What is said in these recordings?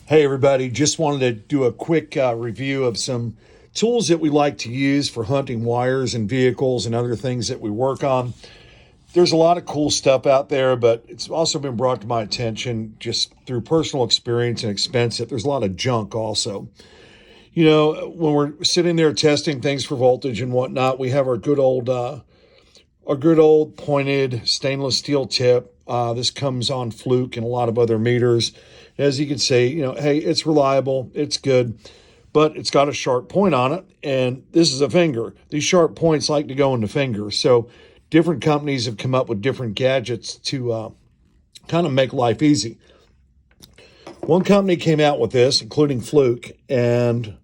Hey everybody, just wanted to do a quick review of some tools that we like to use for hunting wires and vehicles and other things that we work on. There's a lot of cool stuff out there, but it's also been brought to my attention just through personal experience and expense that there's a lot of junk also. You know, when we're sitting there testing things for voltage and whatnot, we have our good old pointed stainless steel tip. This comes on Fluke and a lot of other meters. As you can see, hey, it's reliable, it's good, but it's got a sharp point on it, and this is a finger. These sharp points like to go into fingers. So different companies have come up with different gadgets to kind of make life easy. One company came out with this, including Fluke, and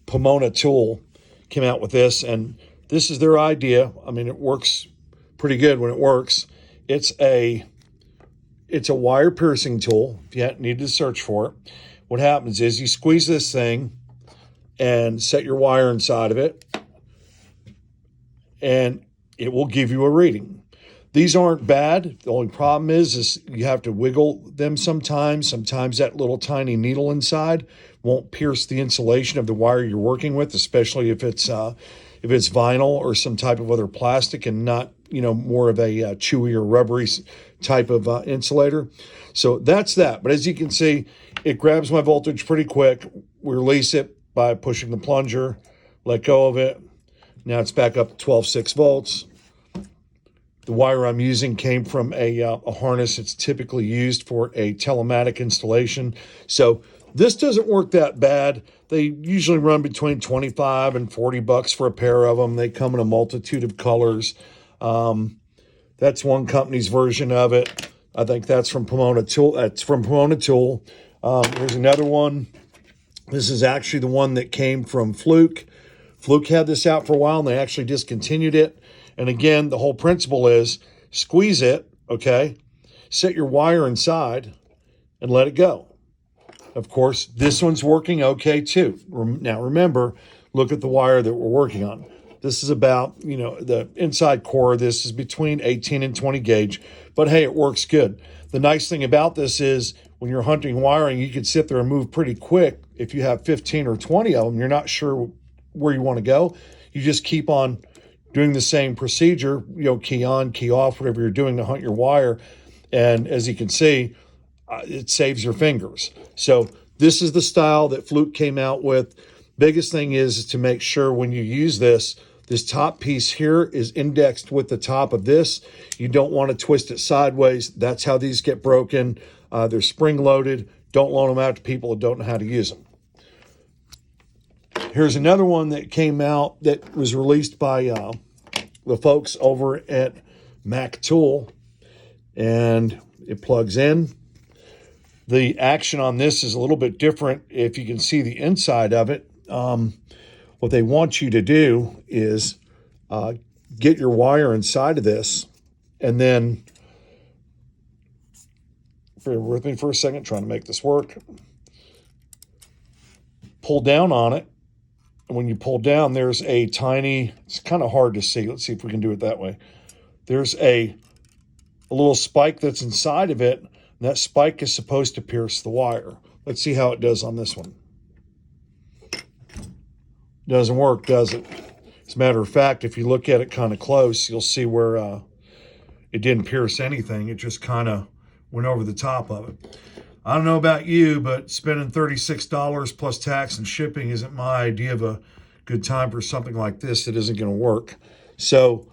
Pomona Tool came out with this, and this is their idea. I mean, it works pretty good when it works. It's a wire piercing tool, if you need to search for it. What happens is you squeeze this thing and set your wire inside of it, and it will give you a reading. These aren't bad. The only problem is you have to wiggle them sometimes. Sometimes that little tiny needle inside won't pierce the insulation of the wire you're working with, especially if it's vinyl or some type of other plastic and not, more of a chewy or rubbery type of insulator. So that's that. But as you can see, it grabs my voltage pretty quick. We release it by pushing the plunger, let go of it. Now it's back up to 12.6 volts. The wire I'm using came from a harness that's typically used for a telematic installation. So this doesn't work that bad. They usually run between 25 and 40 bucks for a pair of them. They come in a multitude of colors. That's one company's version of it. I think that's from Pomona Tool. Here's another one. This is actually the one that came from Fluke. Fluke had this out for a while, and they actually discontinued it. And again, the whole principle is squeeze it, okay? Set your wire inside and let it go. Of course, this one's working okay too. Now remember, look at the wire that we're working on. This is about, the inside core of this is between 18 and 20 gauge, but hey, it works good. The nice thing about this is when you're hunting wiring, you can sit there and move pretty quick. If you have 15 or 20 of them, you're not sure where you want to go. You just keep on doing the same procedure, key on, key off, whatever you're doing to hunt your wire. And as you can see, it saves your fingers. So this is the style that Fluke came out with. Biggest thing is to make sure when you use this top piece here is indexed with the top of this. You don't want to twist it sideways. That's how these get broken. They're spring loaded. Don't loan them out to people that don't know how to use them. Here's another one that came out that was released by the folks over at Mac Tool, and it plugs in. The action on this is a little bit different. If you can see the inside of it, what they want you to do is get your wire inside of this, and then, bear with me for a second, trying to make this work. Pull down on it. And when you pull down, there's a tiny, it's kind of hard to see. Let's see if we can do it that way. There's a little spike that's inside of it, and that spike is supposed to pierce the wire. Let's see how it does on this one. Doesn't work, does it? As a matter of fact, if you look at it kind of close, you'll see where it didn't pierce anything. It just kind of went over the top of it. I don't know about you, but spending $36 plus tax and shipping isn't my idea of a good time for something like this that isn't going to work. So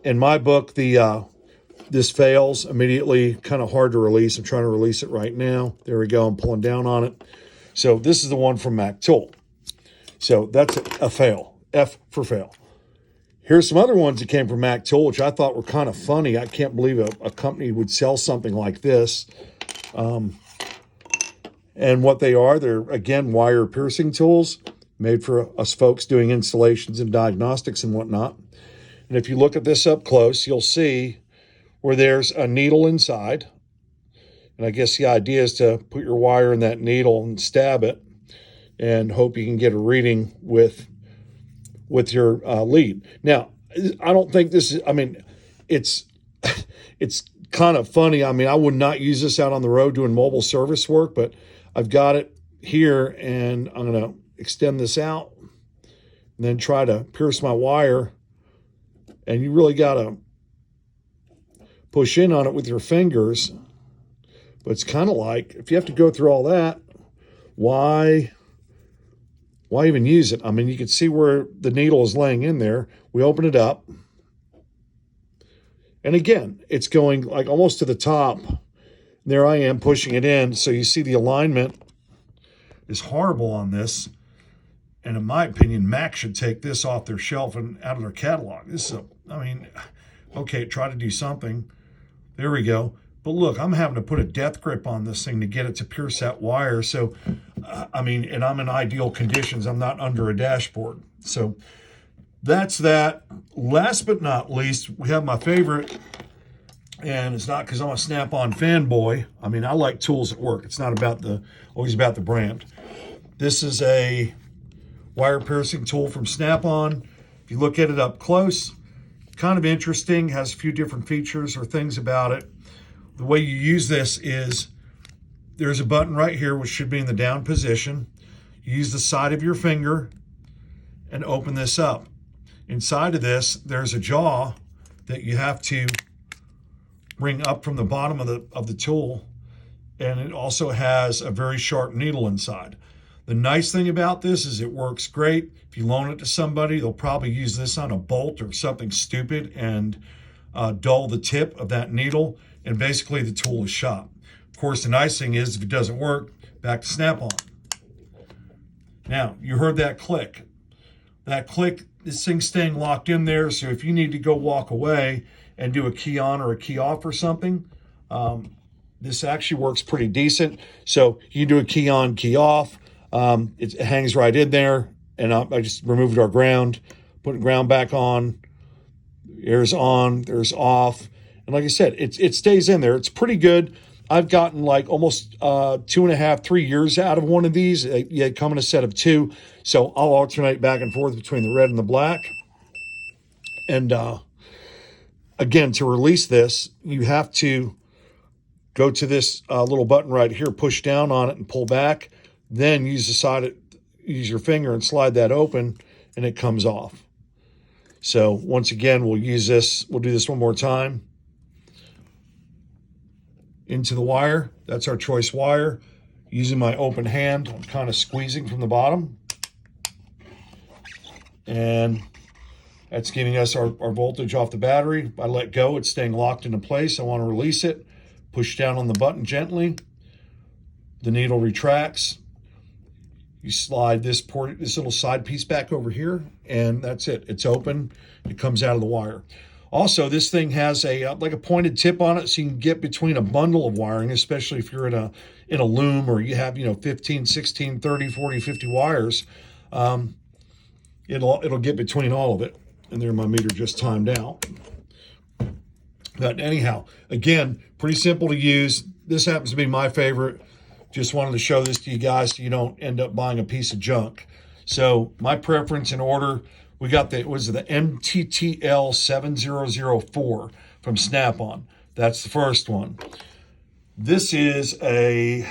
in my book, this fails immediately, kind of hard to release. I'm trying to release it right now. There we go. I'm pulling down on it. So this is the one from Mac Tool. So that's a fail. F for fail. Here's some other ones that came from Mac Tool, which I thought were kind of funny. I can't believe a company would sell something like this. And what they're, again, wire piercing tools made for us folks doing installations and diagnostics and whatnot. And if you look at this up close, you'll see where there's a needle inside. And I guess the idea is to put your wire in that needle and stab it and hope you can get a reading with your lead. Now, I don't think this is, it's kind of funny. I mean, I would not use this out on the road doing mobile service work, but I've got it here, and I'm going to extend this out and then try to pierce my wire. And you really got to push in on it with your fingers. But it's kind of like, if you have to go through all that, why even use it? I mean, you can see where the needle is laying in there. We open it up. And again, it's going like almost to the top. There I am pushing it in. So you see the alignment is horrible on this. And in my opinion, Mac should take this off their shelf and out of their catalog. This is okay, try to do something. There we go. But look, I'm having to put a death grip on this thing to get it to pierce that wire. So, and I'm in ideal conditions. I'm not under a dashboard. So that's that. Last but not least, we have my favorite. And it's not because I'm a Snap-on fanboy. I mean, I like tools at work. It's not always about the brand. This is a wire piercing tool from Snap-on. If you look at it up close, kind of interesting, has a few different features or things about it. The way you use this is there's a button right here which should be in the down position. You use the side of your finger and open this up. Inside of this, there's a jaw that you have to bring up from the bottom of the tool, and it also has a very sharp needle inside. The nice thing about this is it works great. If you loan it to somebody, they'll probably use this on a bolt or something stupid and dull the tip of that needle, and basically the tool is shot. Of course, the nice thing is if it doesn't work, back to Snap-on. Now, you heard that click. That click, this thing's staying locked in there, so if you need to go walk away and do a key on or a key off or something, this actually works pretty decent. So you do a key on, key off. It hangs right in there, and I just removed our ground, put the ground back on. There's on, there's off. And like I said, it stays in there. It's pretty good. I've gotten like almost 2.5, 3 years out of one of these. They come in a set of 2. So I'll alternate back and forth between the red and the black. And again, to release this, you have to go to this little button right here, push down on it and pull back. Then use use your finger and slide that open, and it comes off. So once again, we'll do this one more time. Into the wire, that's our choice wire. Using my open hand, I'm kind of squeezing from the bottom. And that's giving us our voltage off the battery. If I let go, it's staying locked into place. I want to release it. Push down on the button gently. The needle retracts. You slide this little side piece back over here, and that's it. It's open. It comes out of the wire. Also, this thing has like a pointed tip on it, so you can get between a bundle of wiring, especially if you're in a loom or you have 15, 16, 30, 40, 50 wires. It'll get between all of it. And there, my meter just timed out. But anyhow, again, pretty simple to use. This happens to be my favorite. Just wanted to show this to you guys so you don't end up buying a piece of junk. So my preference in order, we got the MTTL 7004 from Snap-on. That's the first one. This is the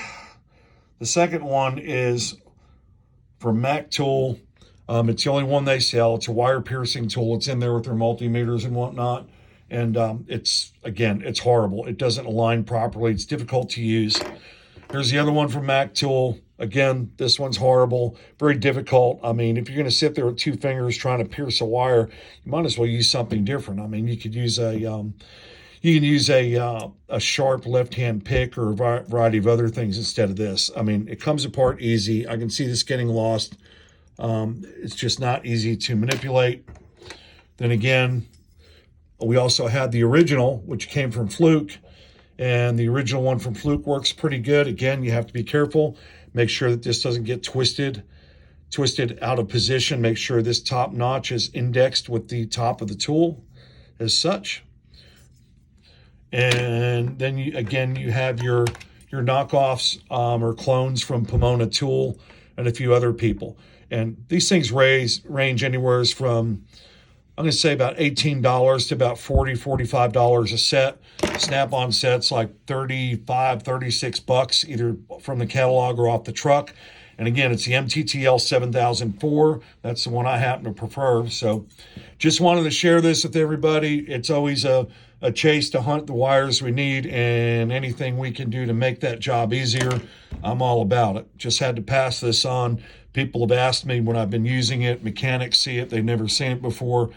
second one is from Mac Tool. It's the only one they sell. It's a wire piercing tool. It's in there with their multimeters and whatnot. And it's horrible. It doesn't align properly. It's difficult to use. Here's the other one from Mac Tool. Again, this one's horrible, very difficult. I mean, if you're going to sit there with 2 fingers trying to pierce a wire, you might as well use something different. I mean, you could use a sharp left-hand pick or a variety of other things instead of this. I mean, it comes apart easy. I can see this getting lost. It's just not easy to manipulate. Then again, we also had the original, which came from Fluke. And the original one from Fluke works pretty good. Again, you have to be careful. Make sure that this doesn't get twisted out of position. Make sure this top notch is indexed with the top of the tool as such. And then you have your knockoffs or clones from Pomona Tool and a few other people. And these things range anywhere from I'm going to say about $18 to about $45 a set. Snap-on sets like 35, 36 bucks, either from the catalog or off the truck. And again, it's the MTTL 7004. That's the one I happen to prefer. So just wanted to share this with everybody. It's always a chase to hunt the wires we need, and anything we can do to make that job easier, I'm all about it. Just had to pass this on. People have asked me when I've been using it. Mechanics see it. They've never seen it before.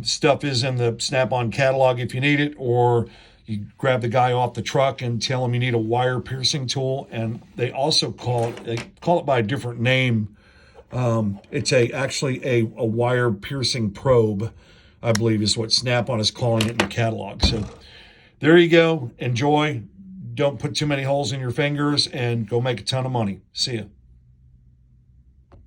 Stuff is in the Snap-on catalog if you need it, or you grab the guy off the truck and tell him you need a wire piercing tool. And they also call it by a different name. It's actually a wire piercing probe, I believe is what Snap-on is calling it in the catalog. So there you go. Enjoy. Don't put too many holes in your fingers, and go make a ton of money. See ya.